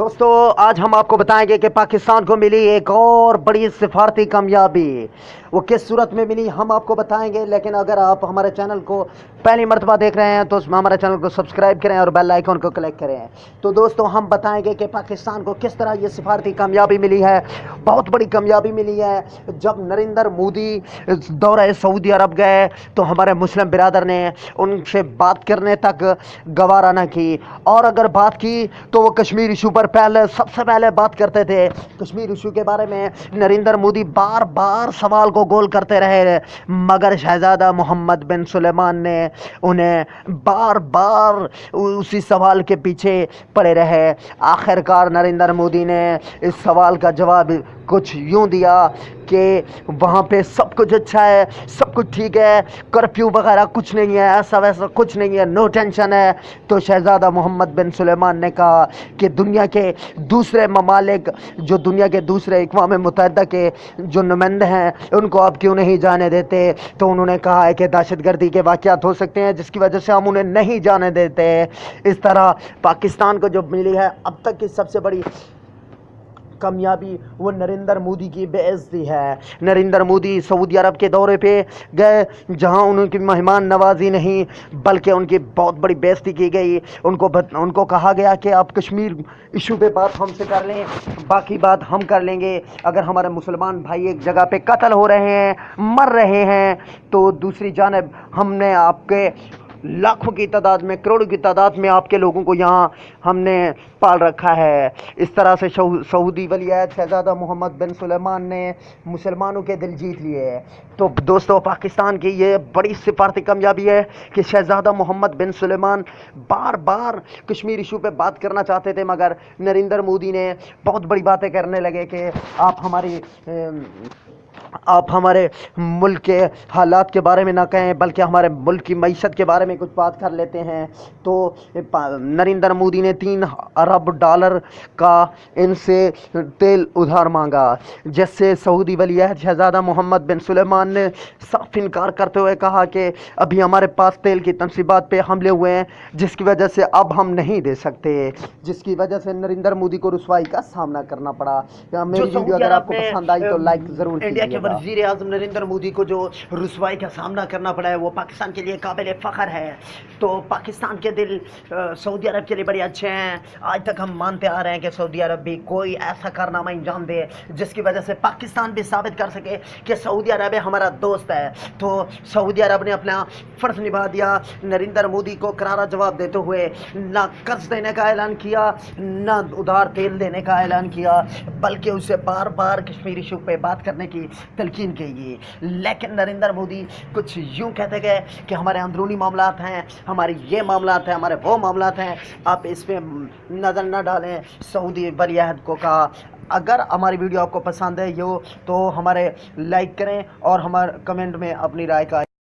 दोस्तों आज हम आपको बताएंगे कि पाकिस्तान को मिली एक और बड़ी सिफारती कामयाबी। वो किस सूरत में मिली हम आपको बताएंगे, लेकिन अगर आप हमारे चैनल को पहली मर्तबा देख रहे हैं तो हमारे चैनल को सब्सक्राइब करें और बेल आइकन को क्लिक करें। तो दोस्तों हम बताएंगे कि पाकिस्तान को किस तरह ये सिफारती कामयाबी मिली है। बहुत बड़ी कामयाबी मिली है। जब नरेंद्र मोदी दौरे सऊदी अरब गए तो हमारे मुस्लिम बिरादर ने उनसे बात करने तक गवारा न की, और अगर बात की तो वो कश्मीर इशू पर सबसे पहले बात करते थे। कश्मीर इशू के बारे में नरेंद्र मोदी बार बार सवाल को गोल करते रहे, मगर शहजादा मोहम्मद बिन सुलेमान ने उन्हें बार बार उसी सवाल के पीछे पड़े रहे। आखिरकार नरेंद्र मोदी ने इस सवाल का जवाब कुछ यूं दिया कि वहाँ पे सब कुछ अच्छा है, सब कुछ ठीक है, कर्फ्यू वगैरह कुछ नहीं है, ऐसा वैसा कुछ नहीं है, नो टेंशन है। तो शहजादा मोहम्मद बिन सुलेमान ने कहा कि दुनिया के दूसरे ममालिक, जो दुनिया के दूसरे अक़वाम मुत्तहिदा के जो नुमाइंदे हैं, उनको आप क्यों नहीं जाने देते। तो उन्होंने कहा है कि दहशतगर्दी के वाक़यात हो सकते हैं जिसकी वजह से हम उन्हें नहीं जाने देते। इस तरह पाकिस्तान को जो मिली है अब तक की सबसे बड़ी कामयाबी वो नरेंद्र मोदी की बेइज्जती है। नरेंद्र मोदी सऊदी अरब के दौरे पे गए, जहां उनकी मेहमान नवाजी नहीं बल्कि उनकी बहुत बड़ी बेइज्जती की गई। उनको कहा गया कि आप कश्मीर इशू पे बात हमसे कर लें, बाकी बात हम कर लेंगे। अगर हमारे मुसलमान भाई एक जगह पे कत्ल हो रहे हैं, मर रहे हैं, तो दूसरी जानिब हमने आपके लाखों की तादाद में, करोड़ों की तादाद में आपके लोगों को यहाँ हमने पाल रखा है। इस तरह से सऊदी वलीअहद शहजादा मोहम्मद बिन सुलेमान ने मुसलमानों के दिल जीत लिए। तो दोस्तों पाकिस्तान की ये बड़ी सिफारती कामयाबी है कि शहजादा मोहम्मद बिन सुलेमान बार बार कश्मीर इशू पे बात करना चाहते थे, मगर नरेंद्र मोदी ने बहुत बड़ी बातें करने लगे कि आप हमारे मुल्क के हालात के बारे में ना कहें बल्कि हमारे मुल्क की मईशत के बारे में कुछ बात कर लेते हैं। तो नरेंद्र मोदी ने $3 अरब का इनसे तेल उधार मांगा, जिससे सऊदी वलीअहद शहजादा मोहम्मद बिन सुलेमान ने साफ इनकार करते हुए कहा कि अभी हमारे पास तेल की तनसीबात पे हमले हुए हैं, जिसकी वजह से अब हम नहीं दे सकते, जिसकी वजह से नरेंद्र मोदी को रुसवाई का सामना करना पड़ा। मेरी वीडियो अगर आपको पसंद आई तो लाइक ज़रूर कीजिएगा। वज़ीर आज़म नरेंद्र मोदी को जो रुसवाई का सामना करना पड़ा है वो पाकिस्तान के लिए काबिल फ़ख्र है। तो पाकिस्तान के दिल सऊदी अरब के लिए बड़े अच्छे हैं। आज तक हम मानते आ रहे हैं कि सऊदी अरब भी कोई ऐसा कारनामा अंजाम दे जिसकी वजह से पाकिस्तान भी साबित कर सके कि सऊदी अरब हमारा दोस्त है। तो सऊदी अरब ने अपना फ़र्ज निभा दिया। नरेंद्र मोदी को करारा जवाब देते हुए ना कर्ज देने का ऐलान किया, ना उधार तेल देने का ऐलान किया, बल्कि उसे बार बार कश्मीर इशू पे बात करने की तलकीन की। लेकिन नरेंद्र मोदी कुछ यूं कहते गए कि हमारे अंदरूनी मामलात हैं, हमारे ये मामलात हैं, हमारे वो मामलात हैं, आप इस पे नज़र न डालें। सऊदी वलीअहद को कहा अगर हमारी वीडियो आपको पसंद है तो हमारे लाइक करें और हमारे कमेंट में अपनी राय का